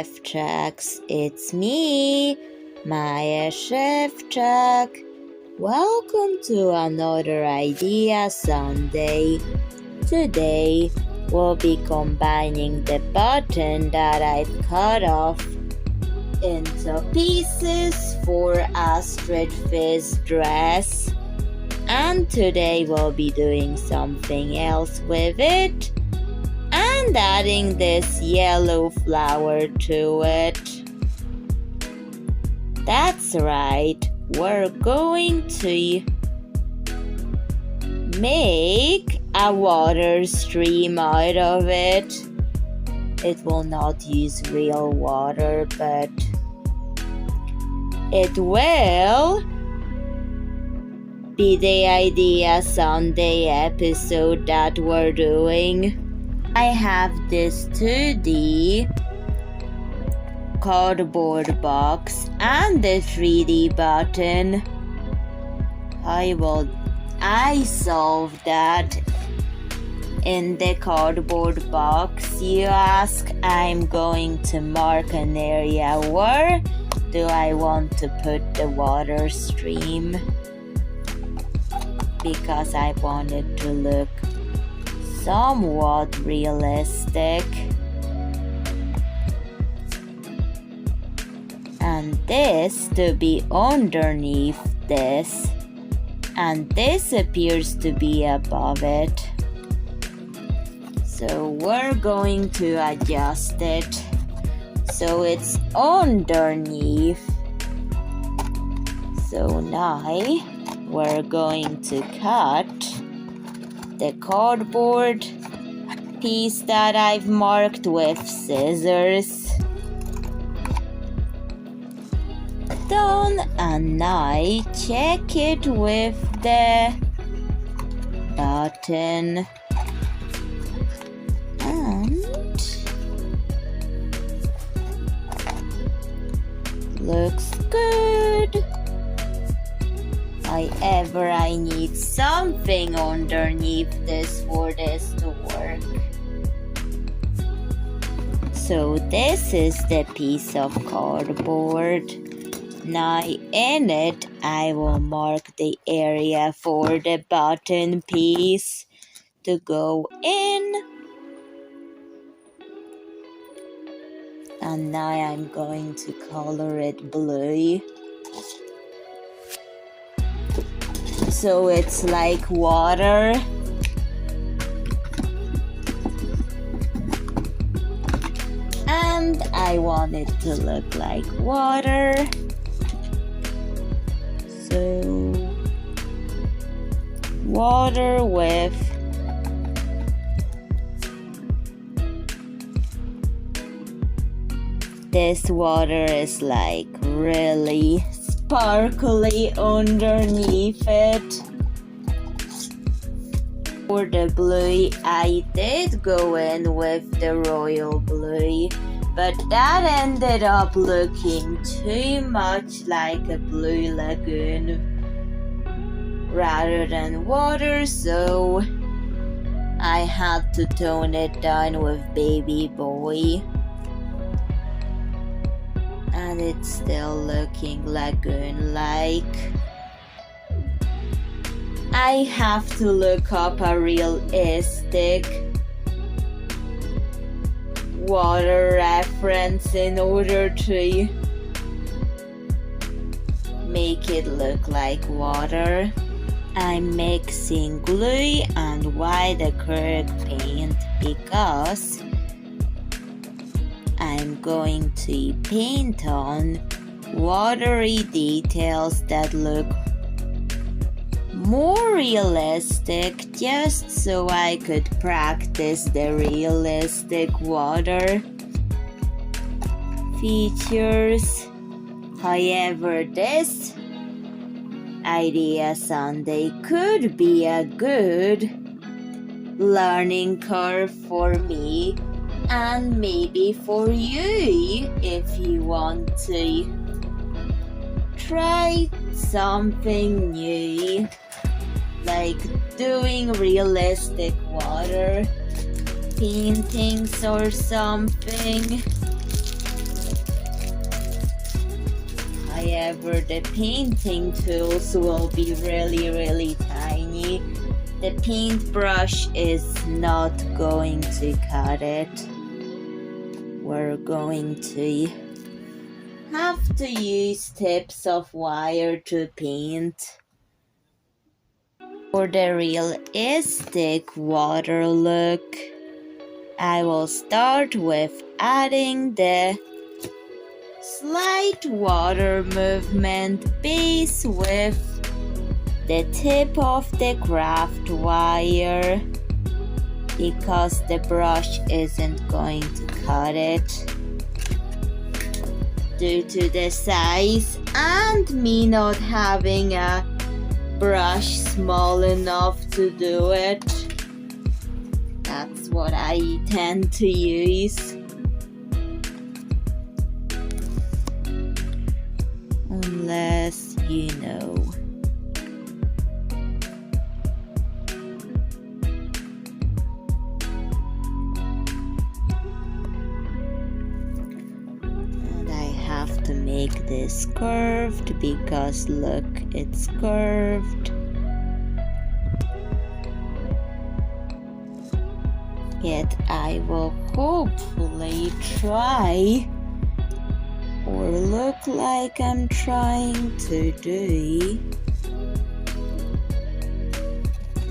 Szewczaks. It's me, Maja Szewczak. Welcome to another Idea Sunday. Today, we'll be combining the button that I've cut off into pieces for Astrid Fiz's dress. And today we'll be doing something else with it and adding this yellow flower to it. That's right, we're going to make a water stream out of it. It will not use real water, but it will be the Idea Sunday episode that we're doing. I have this 2D cardboard box and the 3D button. How will I solve that in the cardboard box, you ask? I'm going to mark an area where do I want to put the water stream, because I want it to look somewhat realistic. And this to be underneath this, and this appears to be above it. So we're going to adjust it so it's underneath. So now we're going to cut the cardboard piece that I've marked with scissors. Done, and now check it with the button. And looks good. However, I need something underneath this for this to work. So this is the piece of cardboard. Now in it, I will mark the area for the button piece to go in. And now I'm going to color it blue. So it's like water. And I want it to look like water. So water with this water is like really sparkly underneath it. For the blue, I did go in with the royal blue, but that ended up looking too much like a blue lagoon rather than water, so I had to tone it down with baby boy. And it's still looking lagoon-like. I have to look up a realistic water reference in order to make it look like water. I'm mixing glue and white acrylic paint because I'm going to paint on watery details that look more realistic, just so I could practice the realistic water features. However, this Idea Sunday could be a good learning curve for me, and maybe for you if you want to try something new, like doing realistic water paintings or something. However, the painting tools will be really tiny. The paintbrush is not going to cut it. We're going to have to use tips of wire to paint. For the realistic water look, I will start with adding the slight water movement base with the tip of the craft wire because the brush isn't going to cut it due to the size and me not having a brush small enough to do it. That's what I tend to use. Unless you know. And I have to make this curved because look, it's curved. Yet I will hopefully try or look like I'm trying to do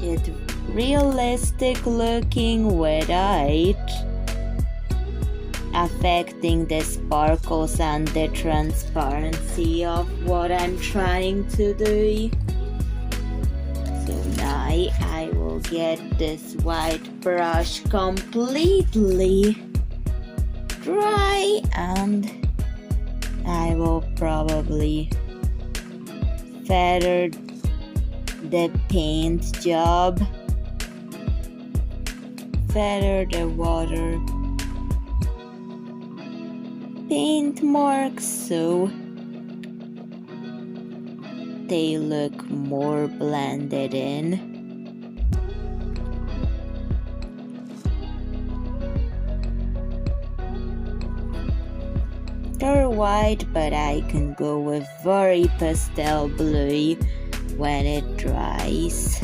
it realistic looking without affecting the sparkles and the transparency of what I'm trying to do. So now I will get this white brush completely dry and I will probably feather the paint job, feather the water paint marks so they look more blended in. They're white, but I can go with very pastel blue when it dries.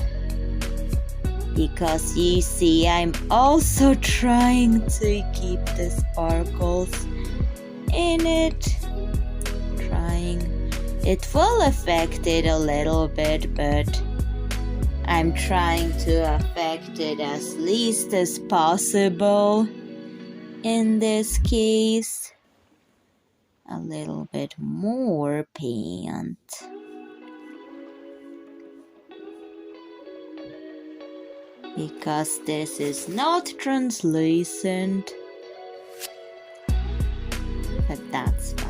Because you see, I'm also trying to keep the sparkles in it. It will affect it a little bit, but I'm trying to affect it as least as possible. In this case, a little bit more paint. Because this is not translucent, but that's fine.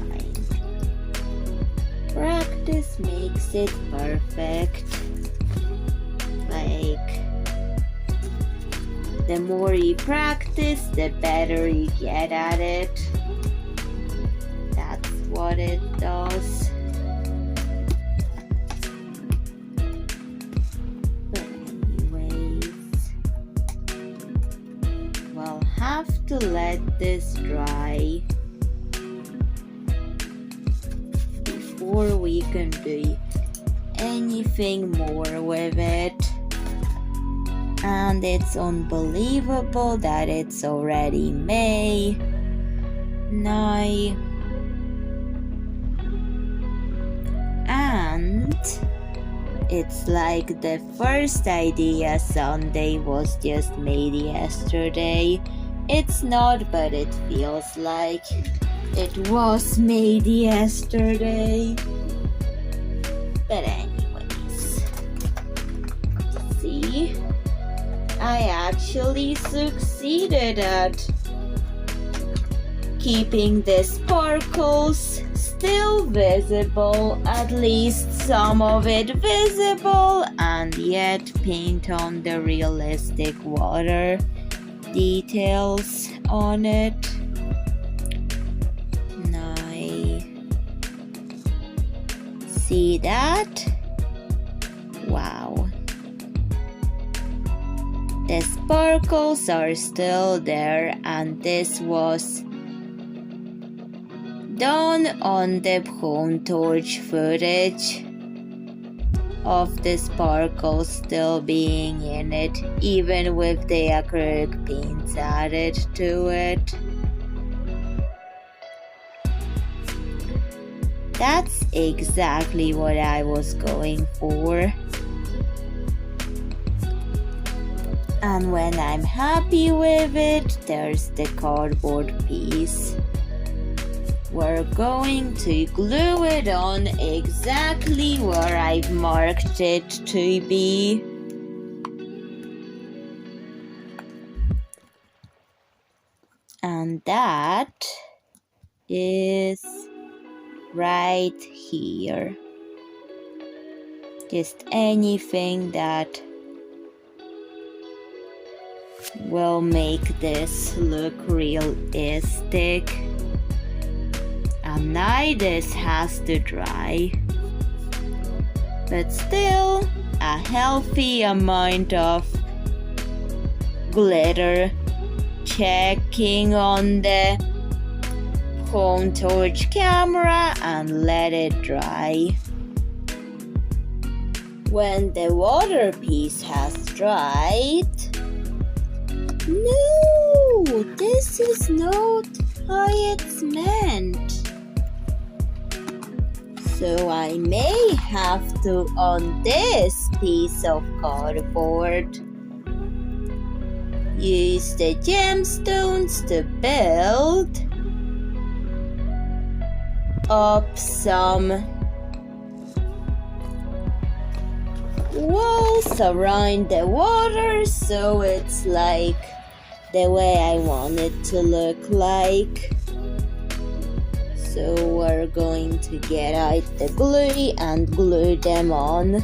Practice makes it perfect. Like, the more you practice, the better you get at it. That's what it does. But anyways, we'll have to let this dry before we can do anything more with it. And it's unbelievable that it's already May now. And it's like the first idea Sunday was just made yesterday. It's not, but it feels like it was made yesterday. But anyways, see, I actually succeeded at keeping the sparkles still visible, at least some of it visible, and yet paint on the realistic water details on it. Now, see that? Wow. The sparkles are still there, and this was done on the home torch footage of the sparkles still being in it, even with the acrylic paints added to it. That's exactly what I was going for. And when I'm happy with it, there's the cardboard piece. We're going to glue it on exactly where I've marked it to be. And that is right here. Just anything that will make this look realistic. And now this has to dry, but still a healthy amount of glitter. Checking on the home torch camera and let it dry. When the water piece has dried, no, this is not how it's meant. So I may have to, on this piece of cardboard, use the gemstones to build up some walls around the water so it's like the way I want it to look like. So we're going to get out the glue and glue them on.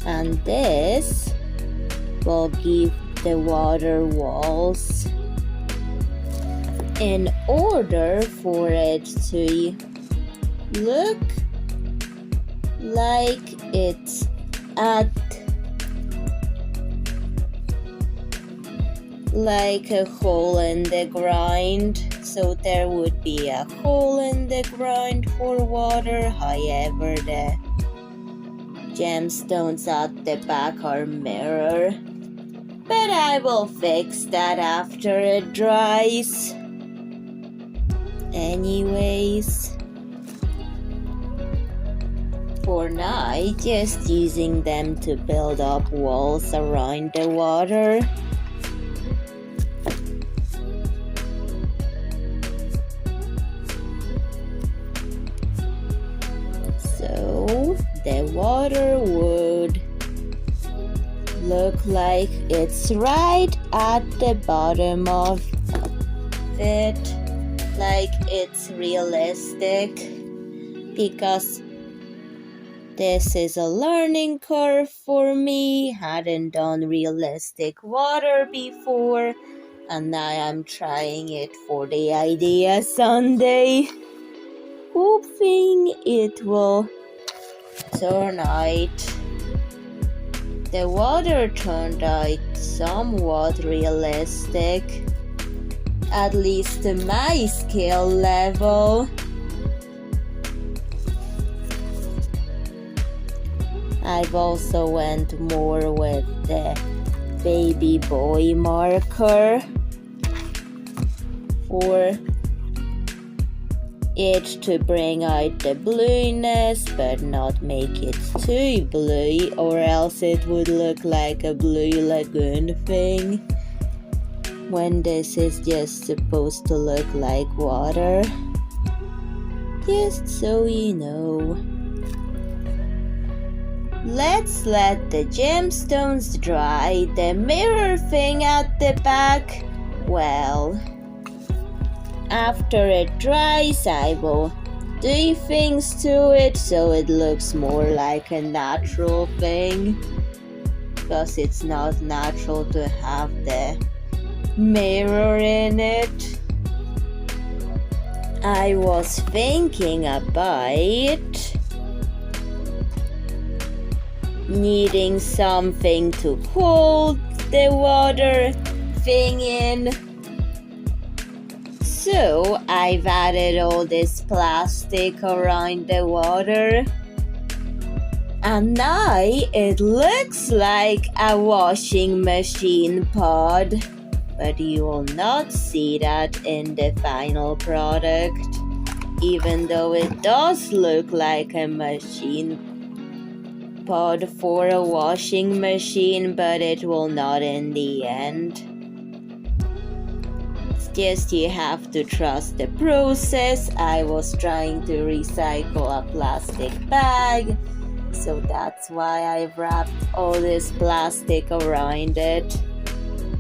And this will give the water walls. In order for it to look like it's at like a hole in the ground, so there would be a hole in the ground for water. However, the gemstones at the back are mirror, but I will fix that after it dries. Anyways, for now, just using them to build up walls around the water. So the water would look like it's right at the bottom of it, like it's realistic, because this is a learning curve for me. Hadn't done realistic water before, and now I'm trying it for the idea Sunday, hoping it will turn out. The water turned out somewhat realistic, at least to my skill level. I've also went more with the baby boy marker for it to bring out the blueness but not make it too blue, or else it would look like a blue lagoon thing when this is just supposed to look like water. Just so you know. Let's let the gemstones dry. The mirror thing at the back, well, after it dries, I will do things to it so it looks more like a natural thing, because it's not natural to have the mirror in it. I was thinking about needing something to hold the water thing in So I've added all this plastic around the water. And now it looks like a washing machine pod. But you will not see that in the final product. Even though it does look like a machine pod for a washing machine, but it will not in the end. It's just you have to trust the process. I was trying to recycle a plastic bag, so that's why I wrapped all this plastic around it.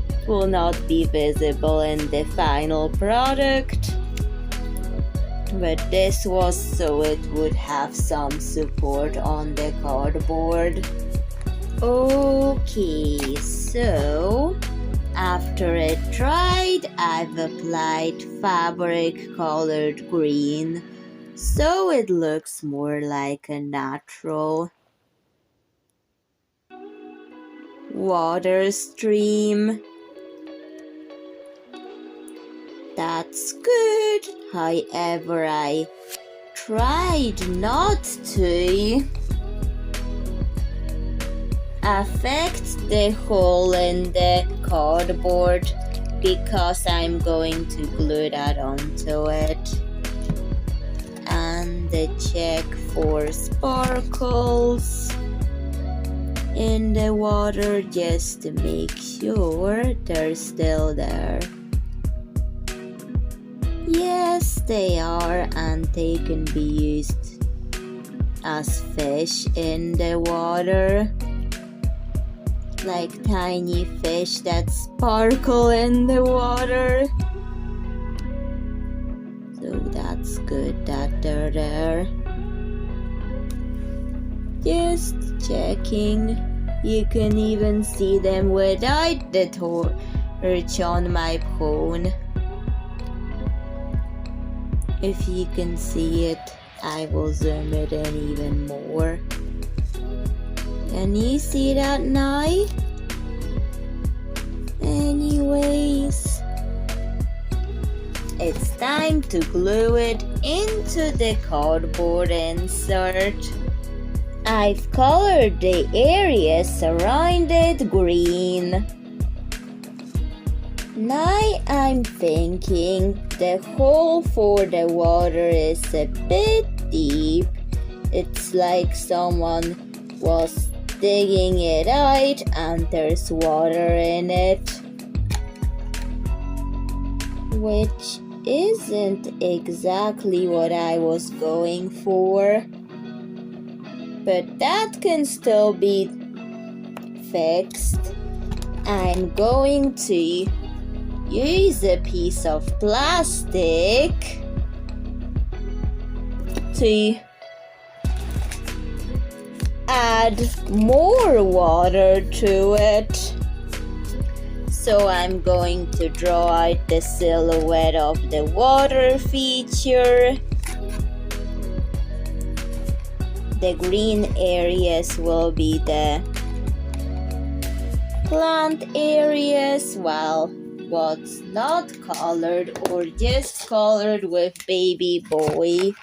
It will not be visible in the final product, but this was so it would have some support on the cardboard. Okay, so after it dried, I've applied fabric colored green, so it looks more like a natural water stream. That's good. However, I tried not to affect the hole in the cardboard because I'm going to glue that onto it. And check for sparkles in the water just to make sure they're still there. Yes, they are, and they can be used as fish in the water. Like tiny fish that sparkle in the water. So that's good that they're there. Just checking. You can even see them without the torch on my phone. If you can see it, I will zoom it in even more. Can you see that now? Anyways, it's time to glue it into the cardboard insert. I've colored the areas around it green. Now I'm thinking the hole for the water is a bit deep. It's like someone was digging it out and there's water in it, which isn't exactly what I was going for, but that can still be fixed. I'm going to use a piece of plastic to add more water to it. So I'm going to draw out the silhouette of the water feature. The green areas will be the plant areas, while what's not colored or just colored with baby boy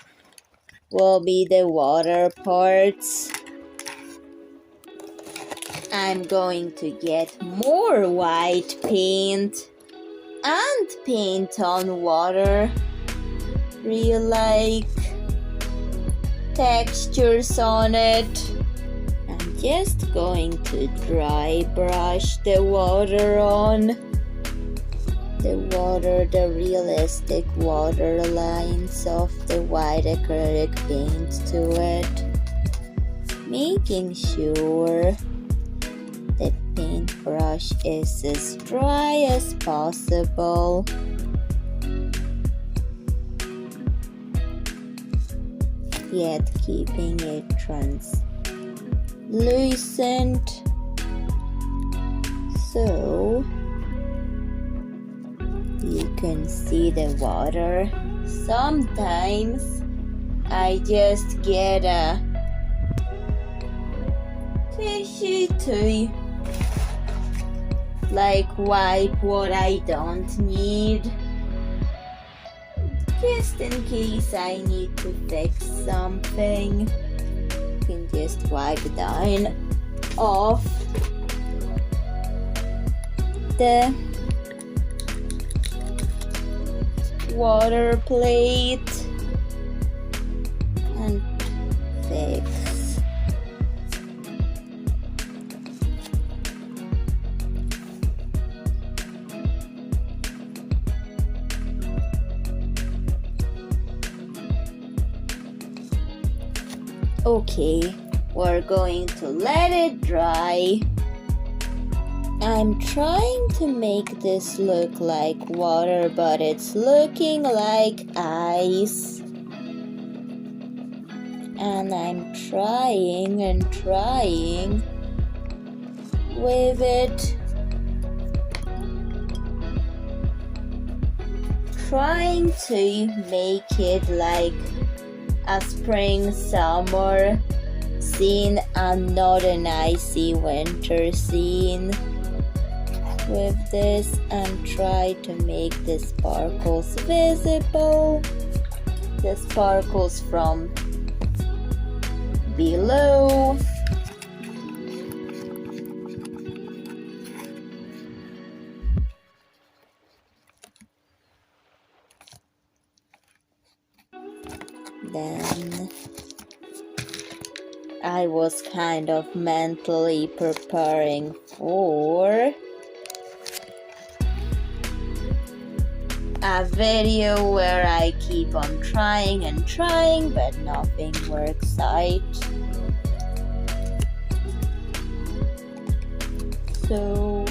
will be the water parts. I'm going to get more white paint and paint on water. Real like textures on it. I'm just going to dry brush the water on. The realistic water lines of the white acrylic paint to it. Making sure the paintbrush is as dry as possible. Yet keeping it translucent. So you can see the water. Sometimes I just get a tissue to wipe what I don't need. just in case I need to fix something. You can just wipe down off the water plate and fix. Okay, we're going to let it dry. I'm trying to make this look like water, but it's looking like ice. And I'm trying and trying with it. Trying to make it like a spring summer scene and not an icy winter scene with this, and try to make the sparkles visible, the sparkles from below. Then I was kind of mentally preparing for a video where I keep on trying and trying, but nothing works out. So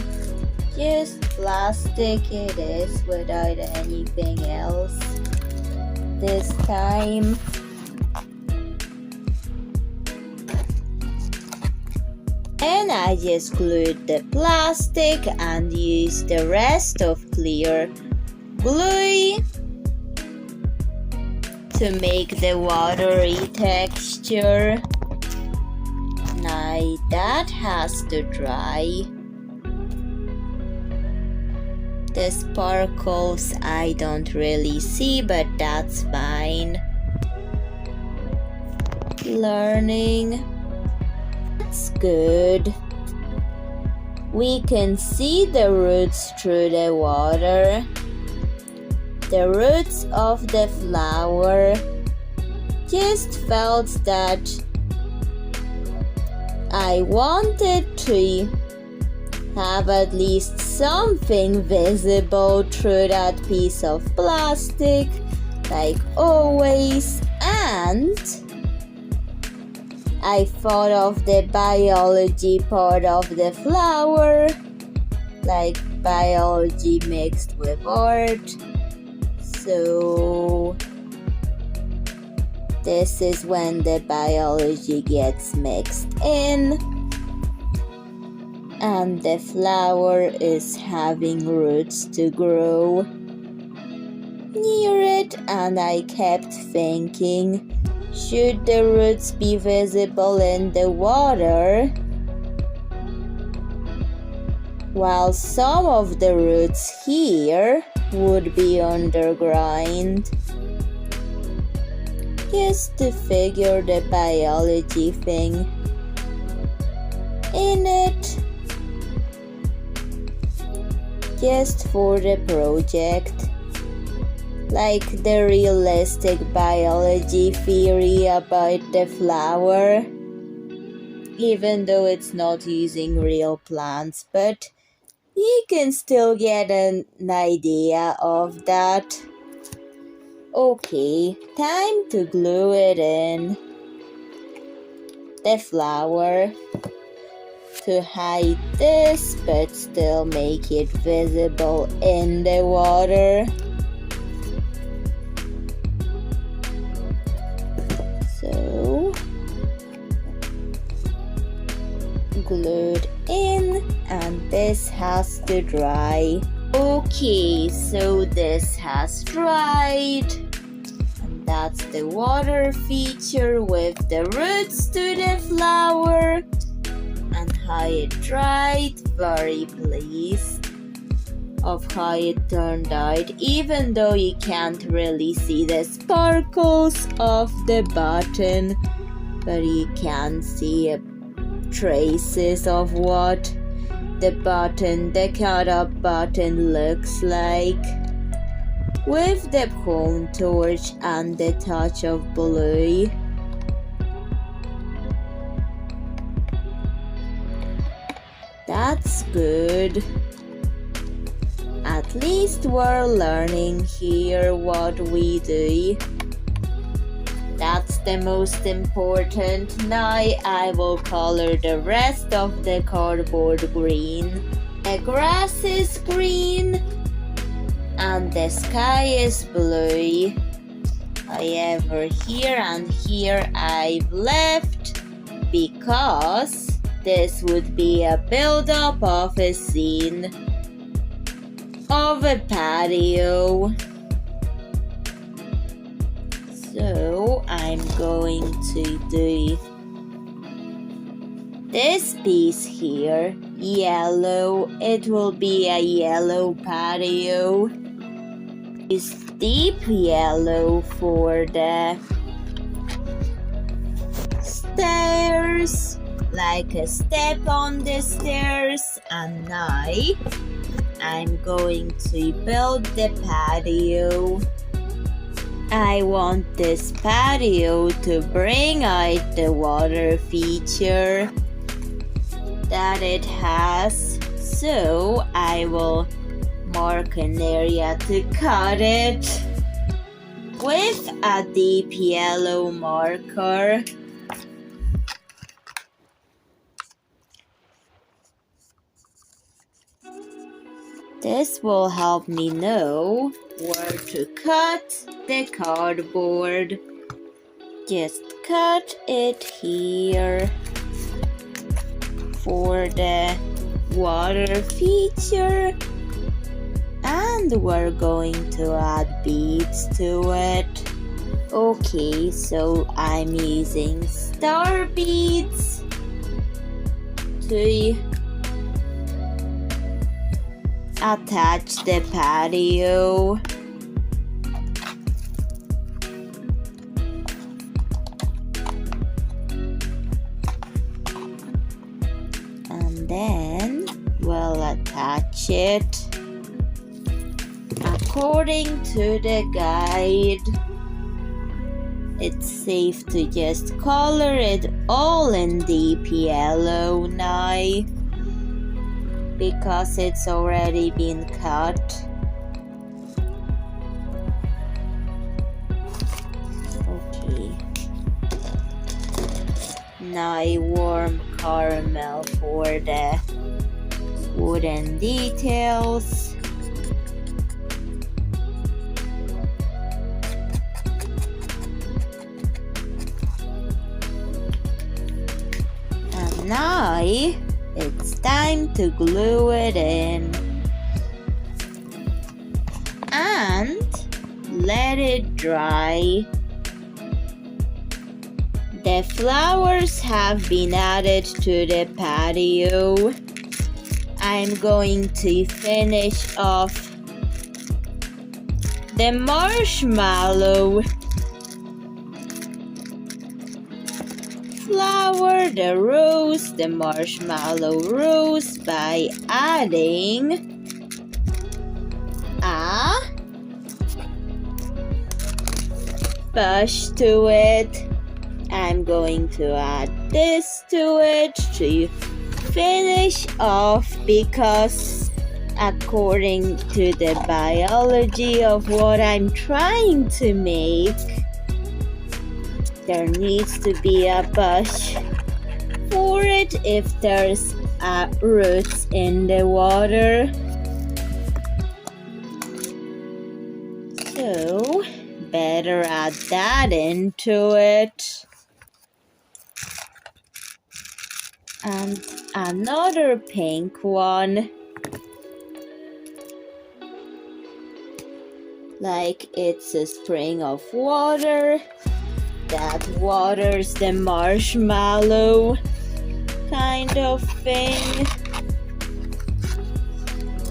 just plastic it is without anything else this time. And I just glued the plastic and used the rest of clear glue to make the watery texture. Now that has to dry. The sparkles I don't really see, but that's fine. Learning. That's good. We can see the roots through the water. The roots of the flower. Just felt that I wanted to have at least something visible through that piece of plastic, like always, and I thought of the biology part of the flower, like biology mixed with art. So this is when the biology gets mixed in, and the flower is having roots to grow near it, and I kept thinking, should the roots be visible in the water? While some of the roots here would be underground. Just to figure the biology thing in it. Just for the project. Like the realistic biology theory about the flower. Even though it's not using real plants, but you can still get an idea of that. Okay, time to glue it in. The flower. To hide this, but still make it visible in the water. So, glued in, and this has to dry. Okay, so this has dried, and that's the water feature with the roots to the flower, and how it dried. Very pleased. of how it turned out, even though you can't really see the sparkles of the button, but you can see traces of what the cut up button looks like, with the home torch and the touch of blue. That's good. At least we're learning here what we do. That's the most important. Now I will color the rest of the cardboard green. The grass is green and the sky is blue. However, here and here I've left because this would be a build-up of a scene of a patio. So I'm going to do this piece here, yellow. It will be a yellow patio. Use deep yellow for the stairs, like a step on the stairs. And now I'm going to build the patio. I want this patio to bring out the water feature that it has, so I will mark an area to cut it with a deep yellow marker. This will help me know where to cut the cardboard. Just cut it here for the water feature, and we're going to add beads to it. Okay, so I'm using star beads to attach the patio. And then we'll attach it according to the guide. It's safe to just color it all in deep yellow now, because it's already been cut. Okay. Now warm caramel for the wooden details. And now it's time to glue it in and let it dry. The flowers have been added to the patio. I'm going to finish off the marshmallow flower, the marshmallow rose, by adding a bush to it. I'm going to add this to it to finish off, because according to the biology of what I'm trying to make, there needs to be a bush for it if there's roots in the water. So better add that into it. And another pink one, like it's a spring of water that waters the marshmallow kind of thing.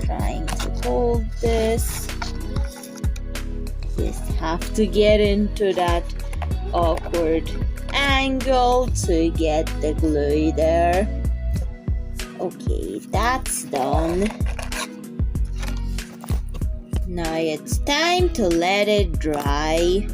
Trying to hold this. Just have to get into that awkward angle to get the glue there. Okay, that's done. Now it's time to let it dry.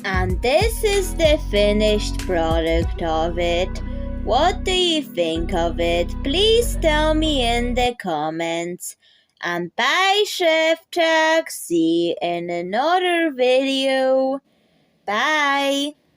And this is the finished product of it. What do you think of it? Please tell me in the comments. And bye, Szewczak. See you in another video. Bye.